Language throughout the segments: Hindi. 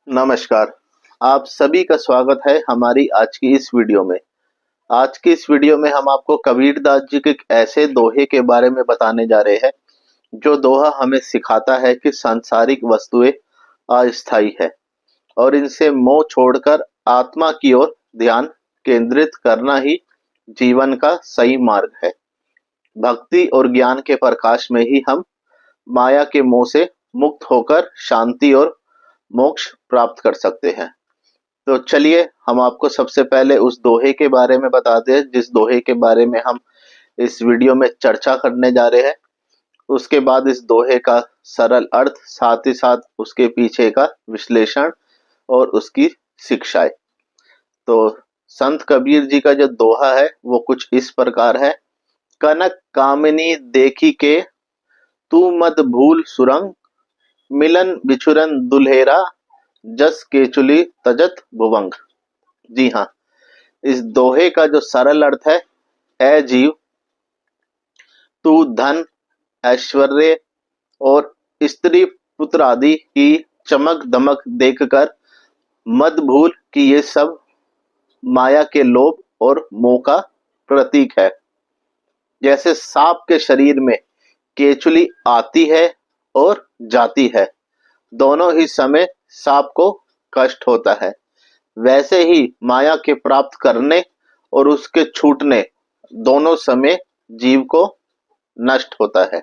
नमस्कार। आप सभी का स्वागत है हमारी आज की इस वीडियो में। आज की इस वीडियो में हम आपको कबीरदास जी के एक ऐसे दोहे के बारे में बताने जा रहे हैं जो दोहा हमें सिखाता है कि सांसारिक वस्तुएं अस्थायी है और इनसे मोह छोड़कर आत्मा की ओर ध्यान केंद्रित करना ही जीवन का सही मार्ग है। भक्ति और ज्ञान के प्रकाश में ही हम माया के मोह से मुक्त होकर शांति और मोक्ष प्राप्त कर सकते हैं। तो चलिए हम आपको सबसे पहले उस दोहे के बारे में बताते हैं जिस दोहे के बारे में हम इस वीडियो में चर्चा करने जा रहे हैं। उसके बाद इस दोहे का सरल अर्थ, साथ ही साथ उसके पीछे का विश्लेषण और उसकी शिक्षाएं। तो संत कबीर जी का जो दोहा है वो कुछ इस प्रकार है। कनक कामिनी देखी के तू मत भूल सुरंग, मिलन बिछुरन दुल्हेरा, जस केचुली तजत भुवंग। जी हाँ, इस दोहे का जो सरल अर्थ है, ए जीव, तू धन, ऐश्वर्य और स्त्री पुत्र आदि की चमक दमक देखकर मत भूल कि ये सब माया के लोभ और मोह का प्रतीक है। जैसे सांप के शरीर में केचुली आती है और जाती है, दोनों ही समय सांप को कष्ट होता है, वैसे ही माया के प्राप्त करने और उसके छूटने दोनों समय जीव को नष्ट होता है।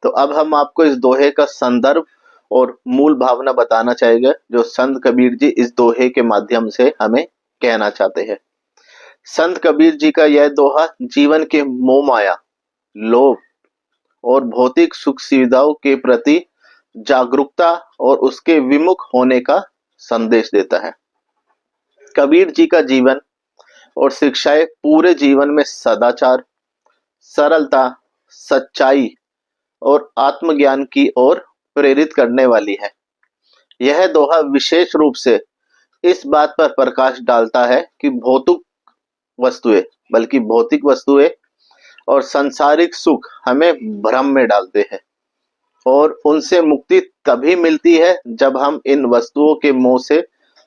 तो अब हम आपको इस दोहे का संदर्भ और मूल भावना बताना चाहेंगे जो संत कबीर जी इस दोहे के माध्यम से हमें कहना चाहते हैं। संत कबीर जी का यह दोहा जीवन के मोह माया, लोभ और भौतिक सुख सुविधाओं के प्रति जागरूकता और उसके विमुख होने का संदेश देता है। कबीर जी का जीवन और शिक्षाएं पूरे जीवन में सदाचार, सरलता, सच्चाई और आत्मज्ञान की ओर प्रेरित करने वाली है। यह दोहा विशेष रूप से इस बात पर प्रकाश डालता है कि भौतिक वस्तुएं और सांसारिक सुख हमें भ्रम में डालते हैं और उनसे मुक्ति तभी मिलती है जब हम इन वस्तुओं के मोह से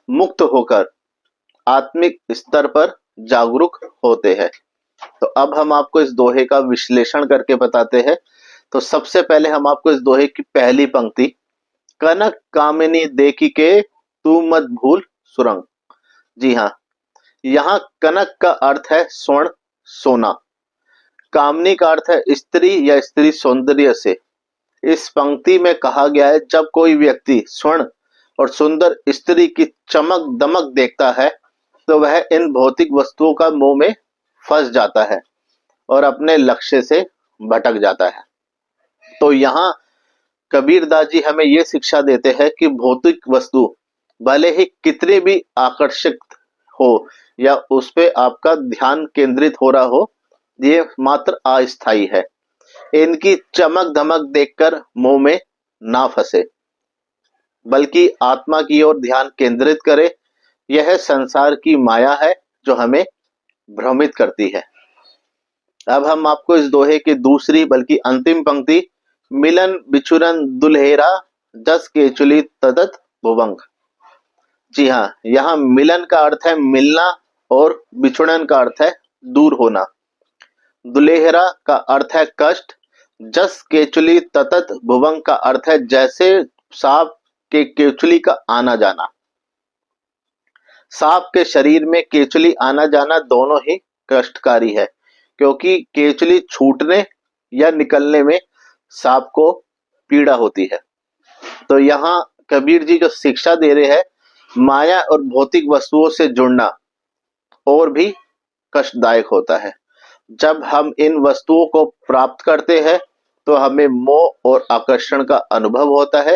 मुक्त होकर आत्मिक स्तर पर जागरूक होते हैं। तो अब हम आपको इस दोहे का विश्लेषण करके बताते हैं। तो सबसे पहले हम आपको इस दोहे की पहली पंक्ति, कनक कामिनी देखी के तू मत भूल सुरंग। जी हाँ, यहाँ कनक का अर्थ है स्वर्ण, सोना। कामनी का अर्थ है स्त्री या स्त्री सौंदर्य से। इस पंक्ति में कहा गया है जब कोई व्यक्ति स्वर्ण और सुंदर स्त्री की चमक दमक देखता है तो वह इन भौतिक वस्तुओं का मोह में फंस जाता है और अपने लक्ष्य से भटक जाता है। तो यहाँ कबीरदास जी हमें ये शिक्षा देते हैं कि भौतिक वस्तु भले ही कितनी भी आकर्षक हो या उस पे आपका ध्यान केंद्रित हो रहा हो, ये मात्र अस्थायी है। इनकी चमक धमक देखकर मोह में ना फंसे, बल्कि आत्मा की ओर ध्यान केंद्रित करे। यह संसार की माया है जो हमें भ्रमित करती है। अब हम आपको इस दोहे की दूसरी बल्कि अंतिम पंक्ति, मिलन बिछुरन दुल्हेरा, जस केचुली तदत भुवंग। जी हाँ, यहाँ मिलन का अर्थ है मिलना और बिछुड़न का अर्थ है दूर होना। दुल्हेरा का अर्थ है कष्ट। जस केचुली ततत भुवंग का अर्थ है जैसे सांप के केचुली का आना जाना। सांप के शरीर में केचुली आना जाना दोनों ही कष्टकारी है, क्योंकि केचुली छूटने या निकलने में सांप को पीड़ा होती है। तो यहाँ कबीर जी जो शिक्षा दे रहे हैं, माया और भौतिक वस्तुओं से जुड़ना और भी कष्टदायक होता है। जब हम इन वस्तुओं को प्राप्त करते हैं तो हमें मोह और आकर्षण का अनुभव होता है,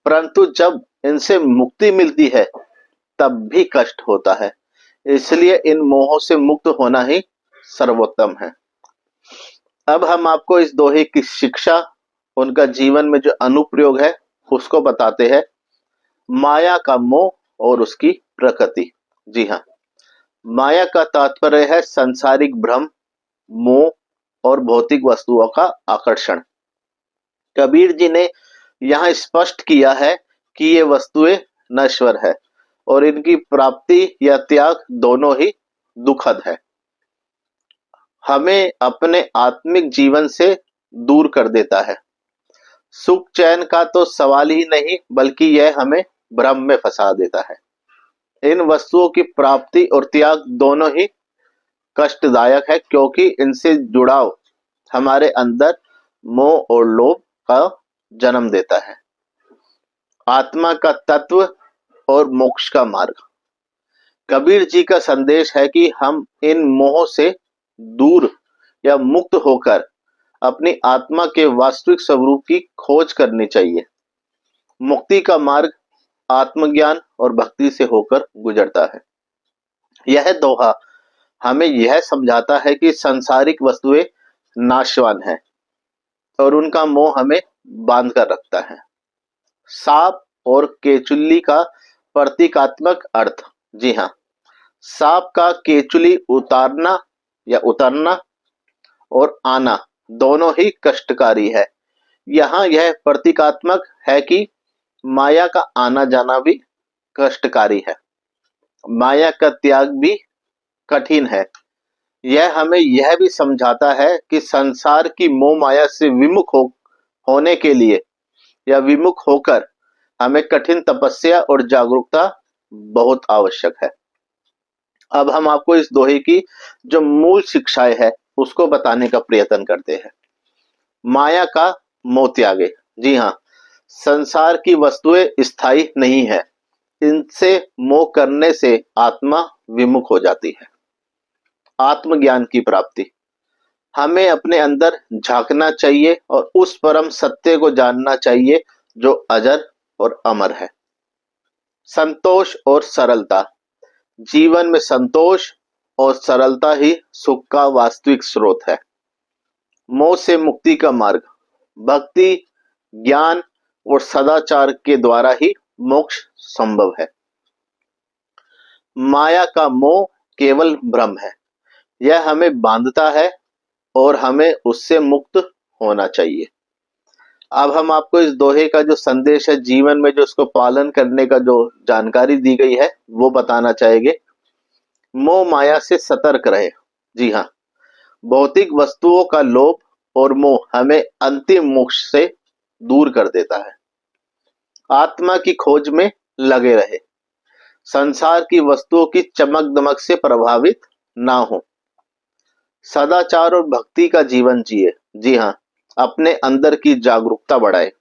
परंतु जब इनसे मुक्ति मिलती है तब भी कष्ट होता है। इसलिए इन मोहों से मुक्त होना ही सर्वोत्तम है। अब हम आपको इस दोहे की शिक्षा, उनका जीवन में जो अनुप्रयोग है उसको बताते हैं। माया का मोह और उसकी प्रकृति। जी हाँ, माया का तात्पर्य है सांसारिक भ्रम, मोह और भौतिक वस्तुओं का आकर्षण। कबीर जी ने यहाँ स्पष्ट किया है कि ये वस्तुएं नश्वर है और इनकी प्राप्ति या त्याग दोनों ही दुखद है। हमें अपने आत्मिक जीवन से दूर कर देता है। सुख चैन का तो सवाल ही नहीं, बल्कि यह हमें भ्रम में फंसा देता है। इन वस्तुओं की प्राप्ति और त्याग दोनों ही कष्टदायक है, क्योंकि इनसे जुड़ाव हमारे अंदर मोह और लोभ का जन्म देता है। आत्मा का तत्व और मोक्ष का मार्ग। कबीर जी का संदेश है कि हम इन मोह से दूर या मुक्त होकर अपनी आत्मा के वास्तविक स्वरूप की खोज करनी चाहिए। मुक्ति का मार्ग आत्मज्ञान और भक्ति से होकर गुजरता है। यह दोहा हमें यह समझाता है कि सांसारिक वस्तुएं नाशवान हैं और उनका मोह हमें बांध कर रखता है। सांप और केचुली का प्रतीकात्मक अर्थ। जी हाँ, सांप का केचुली उतारना या उतरना और आना दोनों ही कष्टकारी है। यहाँ यह प्रतीकात्मक है कि माया का आना जाना भी कष्टकारी है, माया का त्याग भी कठिन है। यह हमें यह भी समझाता है कि संसार की मोह माया से विमुख होने के लिए या विमुख होकर हमें कठिन तपस्या और जागरूकता बहुत आवश्यक है। अब हम आपको इस दोहे की जो मूल शिक्षाएं है उसको बताने का प्रयत्न करते हैं। माया का मोह त्यागे। जी हाँ, संसार की वस्तुएं स्थायी नहीं है, इनसे मोह करने से आत्मा विमुख हो जाती है। आत्मज्ञान की प्राप्ति। हमें अपने अंदर झांकना चाहिए और उस परम सत्य को जानना चाहिए जो अजर और अमर है। संतोष और सरलता। जीवन में संतोष और सरलता ही सुख का वास्तविक स्रोत है। मोह से मुक्ति का मार्ग। भक्ति, ज्ञान और सदाचार के द्वारा ही मोक्ष संभव है। माया का मोह केवल भ्रम है, यह हमें बांधता है और हमें उससे मुक्त होना चाहिए। अब हम आपको इस दोहे का जो संदेश है, जीवन में जो उसको पालन करने का जो जानकारी दी गई है वो बताना चाहेंगे। मोह माया से सतर्क रहे। जी हाँ, भौतिक वस्तुओं का लोभ और मोह हमें अंतिम मोक्ष से दूर कर देता है। आत्मा की खोज में लगे रहे। संसार की वस्तुओं की चमक दमक से प्रभावित ना हो। सदाचार और भक्ति का जीवन जिए। जी हाँ, अपने अंदर की जागरूकता बढ़ाए।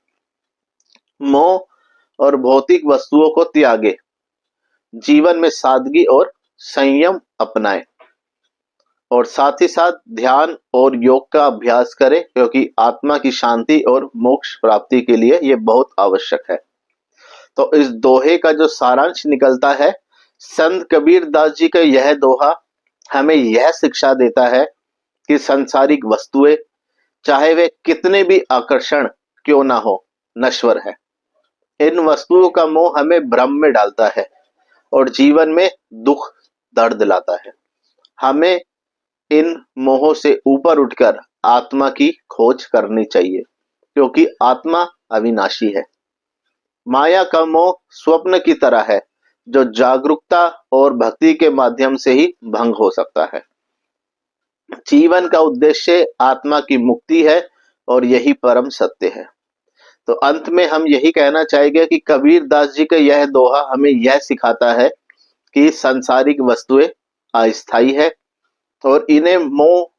मोह और भौतिक वस्तुओं को त्यागे। जीवन में सादगी और संयम अपनाएं और साथ ही साथ ध्यान और योग का अभ्यास करें, क्योंकि आत्मा की शांति और मोक्ष प्राप्ति के लिए यह बहुत आवश्यक है। तो इस दोहे का जो सारांश निकलता है, संत कबीर दास जी का यह दोहा हमें यह शिक्षा देता है कि सांसारिक वस्तुएं चाहे वे कितने भी आकर्षण क्यों ना हो, नश्वर है। इन वस्तुओं का मोह हमें भ्रम में डालता है और जीवन में दुख दर्द लाता है। हमें इन मोहों से ऊपर उठकर आत्मा की खोज करनी चाहिए, क्योंकि आत्मा अविनाशी है। माया का मोह स्वप्न की तरह है, जो जागरूकता और भक्ति के माध्यम से ही भंग हो सकता है। जीवन का उद्देश्य आत्मा की मुक्ति है और यही परम सत्य है। तो अंत में हम यही कहना चाहेंगे कि कबीर दास जी का यह दोहा हमें यह सिखाता है कि सांसारिक वस्तुएं अस्थायी है और इन्हें मोह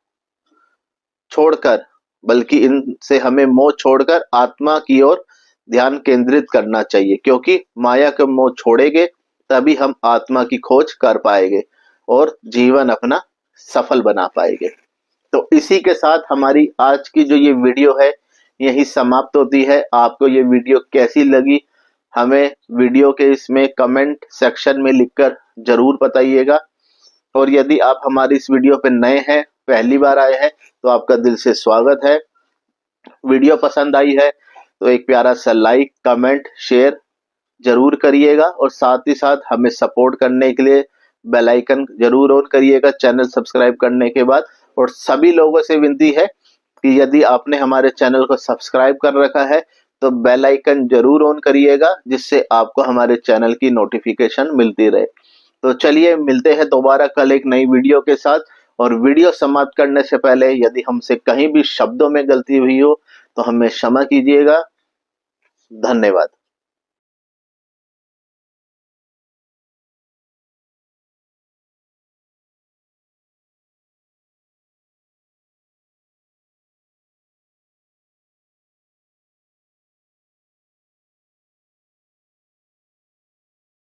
छोड़कर, बल्कि इनसे हमें मोह छोड़कर आत्मा की ओर ध्यान केंद्रित करना चाहिए, क्योंकि माया के मोह छोड़ेंगे तभी हम आत्मा की खोज कर पाएंगे और जीवन अपना सफल बना पाएंगे। तो इसी के साथ हमारी आज की जो ये वीडियो है यही समाप्त होती है। आपको ये वीडियो कैसी लगी हमें वीडियो के इसमें कमेंट सेक्शन में लिखकर जरूर बताइएगा। और यदि आप हमारी इस वीडियो पे नए हैं, पहली बार आए हैं, तो आपका दिल से स्वागत है। वीडियो पसंद आई है तो एक प्यारा सा लाइक, कमेंट, शेयर जरूर करिएगा और साथ ही साथ हमें सपोर्ट करने के लिए बेल आइकन जरूर ऑन करिएगा चैनल सब्सक्राइब करने के बाद। और सभी लोगों से विनती है कि यदि आपने हमारे चैनल को सब्सक्राइब कर रखा है तो बेल आइकन जरूर ऑन करिएगा, जिससे आपको हमारे चैनल की नोटिफिकेशन मिलती रहे। तो चलिए मिलते हैं दोबारा कल एक नई वीडियो के साथ। और वीडियो समाप्त करने से पहले यदि हमसे कहीं भी शब्दों में गलती हुई हो तो हमें क्षमा कीजिएगा। धन्यवाद।